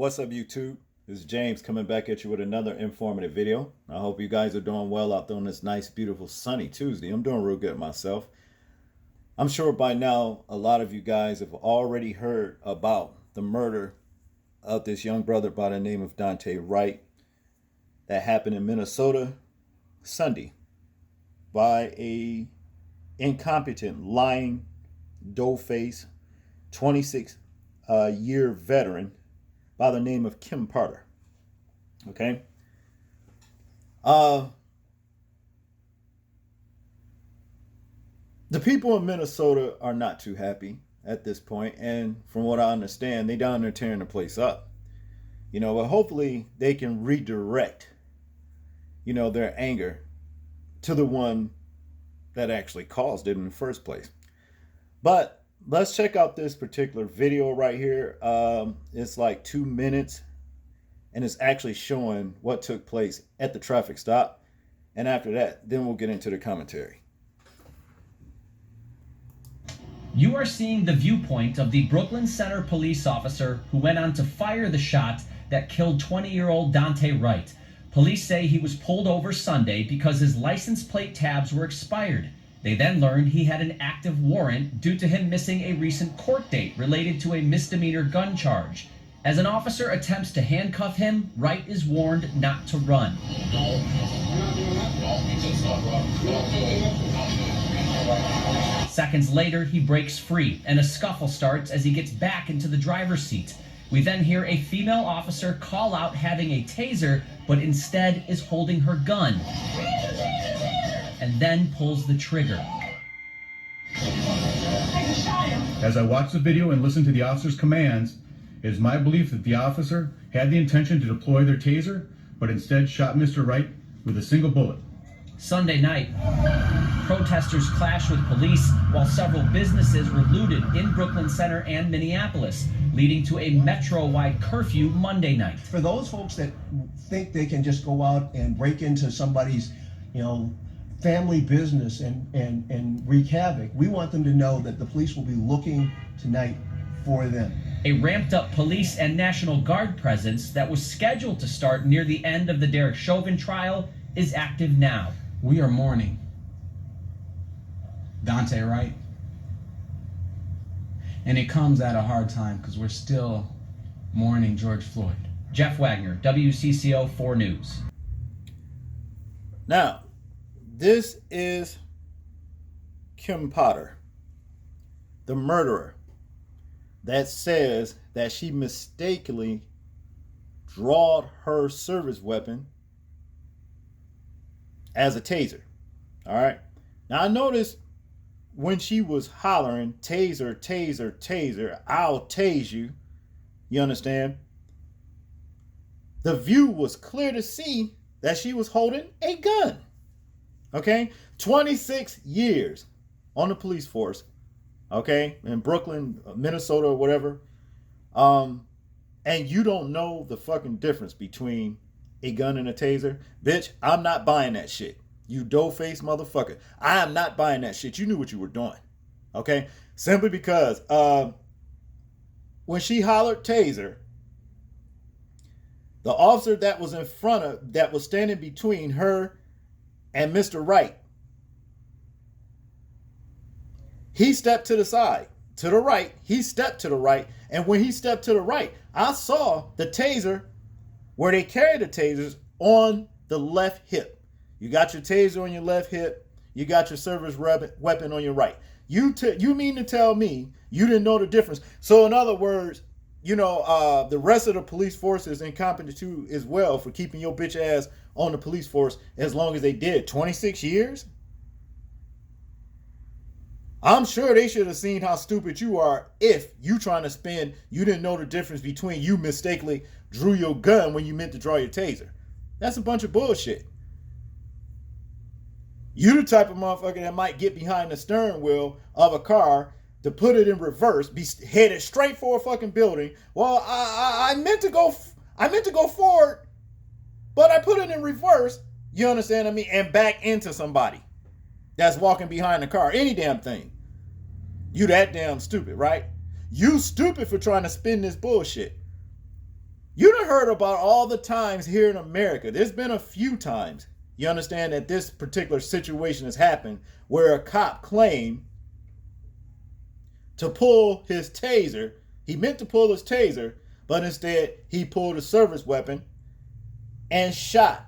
What's up, YouTube? This is James coming back at you with another informative video. I hope you guys are doing well out there on this nice, beautiful, sunny Tuesday. I'm doing real good myself. I'm sure by now a lot of you guys have already heard about the murder of this young brother by the name of Daunte Wright that happened in Minnesota Sunday by a incompetent, lying, dough-faced, 26-year veteran by the name of Kim Potter. Okay. The people in Minnesota are not too happy at this point, and from what I understand, they down there tearing the place up. But hopefully they can redirect, their anger to the one that actually caused it in the first place. But let's check out this particular video right here. It's like 2 minutes, and it's actually showing what took place at the traffic stop. And after that, then we'll get into the commentary. You are seeing the viewpoint of the Brooklyn Center police officer who went on to fire the shot that killed 20-year-old Daunte Wright. Police say he was pulled over Sunday because his license plate tabs were expired. They then learned he had an active warrant due to him missing a recent court date related to a misdemeanor gun charge. As an officer attempts to handcuff him, Wright is warned not to run. Seconds later, he breaks free, and a scuffle starts as he gets back into the driver's seat. We then hear a female officer call out having a taser, but instead is holding her gun, and then pulls the trigger. As I watch the video and listen to the officer's commands, it is my belief that the officer had the intention to deploy their taser, but instead shot Mr. Wright with a single bullet. Sunday night, protesters clashed with police while several businesses were looted in Brooklyn Center and Minneapolis, leading to a metro-wide curfew Monday night. For those folks that think they can just go out and break into somebody's, family business and wreak havoc, we want them to know that the police will be looking tonight for them. A ramped-up police and National Guard presence that was scheduled to start near the end of the Derek Chauvin trial is active now. We are mourning Daunte Wright, and it comes at a hard time because we're still mourning George Floyd. Jeff Wagner, WCCO 4 News. Now, this is Kim Potter, the murderer, that says that she mistakenly drawed her service weapon as a taser. All right. Now, I noticed when she was hollering, taser, taser, taser, I'll tase you. You understand? The view was clear to see that she was holding a gun. Okay? 26 years on the police force. Okay? In Brooklyn, Minnesota, or whatever. And you don't know the fucking difference between a gun and a taser. Bitch, I'm not buying that shit. You dough-faced motherfucker. I am not buying that shit. You knew what you were doing. Okay? Simply because when she hollered taser, the officer that was in front of, that was standing between her and Mr. Wright, he stepped to the side, to the right. He stepped to the right. And when he stepped to the right, I saw the taser where they carry the tasers on the left hip. You got your taser on your left hip. You got your service weapon on your right. You mean to tell me you didn't know the difference? So in other words, the rest of the police force is incompetent too as well for keeping your bitch ass on the police force as long as they did. 26 years? I'm sure they should have seen how stupid you are if you trying to spin, you didn't know the difference between you mistakenly drew your gun when you meant to draw your taser. That's a bunch of bullshit. You the type of motherfucker that might get behind the steering wheel of a car to put it in reverse, be headed straight for a fucking building. Well, I meant to go forward, but I put it in reverse. You understand what I mean? And back into somebody that's walking behind the car. Any damn thing. You that damn stupid, right? You stupid for trying to spin this bullshit. You done heard about all the times here in America. There's been a few times, you understand, that this particular situation has happened where a cop claimed to pull his taser. He meant to pull his taser, but instead he pulled a service weapon and shot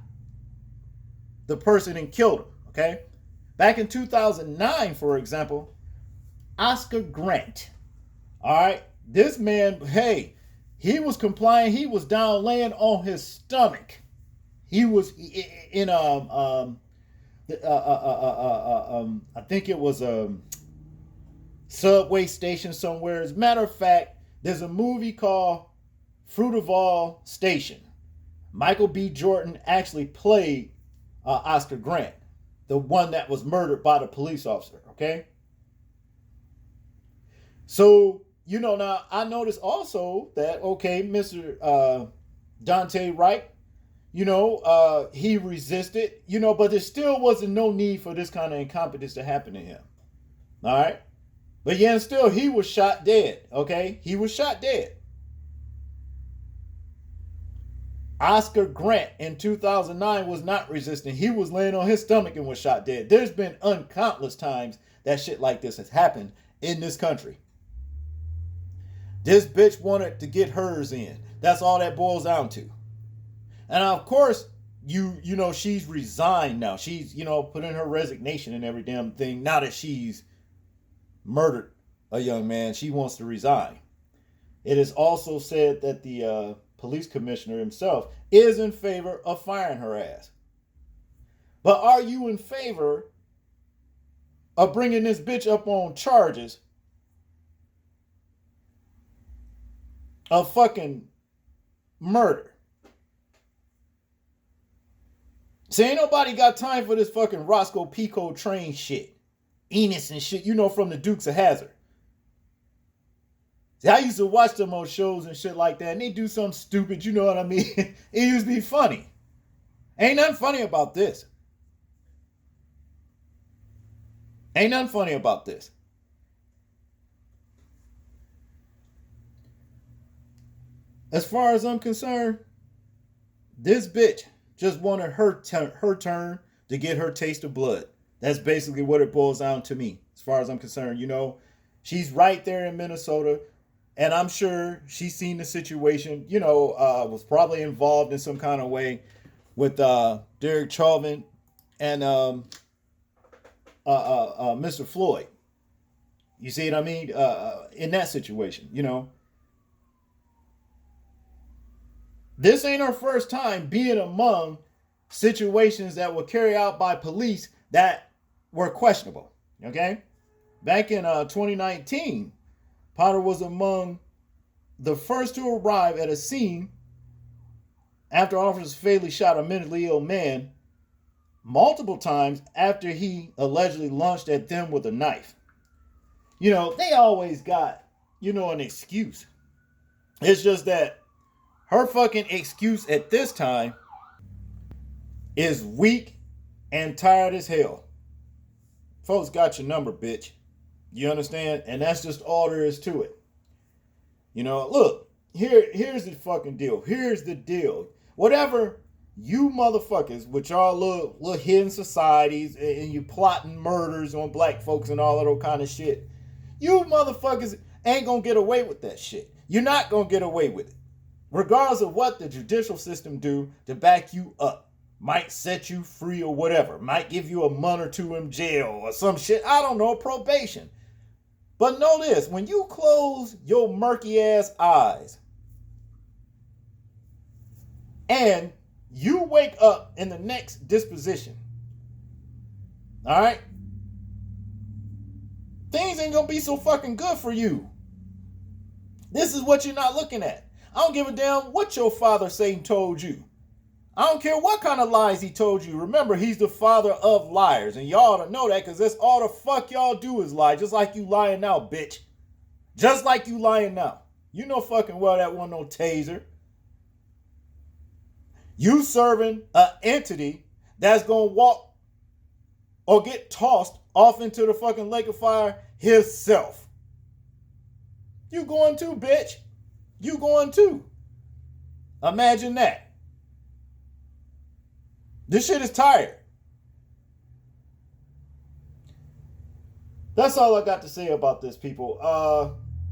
the person and killed him, okay? Back in 2009, for example, Oscar Grant, all right? This man, hey, he was complying. He was down laying on his stomach. He was in I think it was a subway station somewhere. As a matter of fact, there's a movie called Fruitvale Station. Michael B. Jordan actually played Oscar Grant, the one that was murdered by the police officer, okay? So, you know, now I noticed also that, okay, Mr. Daunte Wright, you know, he resisted, you know, but there still wasn't no need for this kind of incompetence to happen to him. All right? But yet still, he was shot dead, okay? He was shot dead. Oscar Grant in 2009 was not resisting. He was laying on his stomach and was shot dead. There's been uncountless times that shit like this has happened in this country. This bitch wanted to get hers in. That's all that boils down to. And of course, you know, she's resigned now. She's, you know, put in her resignation and every damn thing. Now that she's murdered a young man, she wants to resign. It is also said that the police commissioner himself is in favor of firing her ass. But are you in favor of bringing this bitch up on charges of fucking murder? See, ain't nobody got time for this fucking Roscoe Pico train shit. Enos and shit, you know, from the Dukes of Hazzard. See, I used to watch them on shows and shit like that, and they do something stupid, you know what I mean? It used to be funny. Ain't nothing funny about this. Ain't nothing funny about this. As far as I'm concerned, this bitch just wanted her turn to get her taste of blood. That's basically what it boils down to me, as far as I'm concerned. You know, she's right there in Minnesota, and I'm sure she's seen the situation, you know, was probably involved in some kind of way with Derek Chauvin and Mr. Floyd. You see what I mean? In that situation, you know. This ain't her first time being among situations that were carried out by police that were questionable, okay? Back in 2019, Potter was among the first to arrive at a scene after officers fatally shot a mentally ill man multiple times after he allegedly launched at them with a knife. You know, they always got, you know, an excuse. It's just that her fucking excuse at this time is weak and tired as hell. Folks got your number, bitch. You understand? And that's just all there is to it. You know, look, here's the fucking deal. Here's the deal. Whatever you motherfuckers, with y'all little hidden societies and you plotting murders on black folks and all that old kind of shit, you motherfuckers ain't gonna get away with that shit. You're not gonna get away with it. Regardless of what the judicial system do to back you up. Might set you free or whatever. Might give you a month or two in jail or some shit. I don't know, probation. But know this, when you close your murky ass eyes and you wake up in the next disposition, all right, things ain't gonna be so fucking good for you. This is what you're not looking at. I don't give a damn what your father Satan told you. I don't care what kind of lies he told you. Remember, he's the father of liars. And y'all ought to know that, because that's all the fuck y'all do is lie. Just like you lying now, bitch. Just like you lying now. You know fucking well that wasn't no taser. You serving an entity that's going to walk or get tossed off into the fucking lake of fire himself. You going to, bitch. You going to. Imagine that. This shit is tired. That's all I got to say about this, people.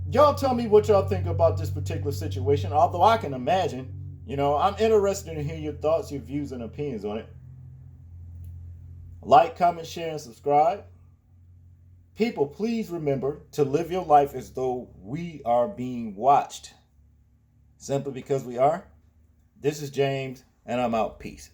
Y'all tell me what y'all think about this particular situation. Although I can imagine, I'm interested in hearing your thoughts, your views, and opinions on it. Like, comment, share, and subscribe. People, please remember to live your life as though we are being watched. Simply because we are. This is James, and I'm out. Peace.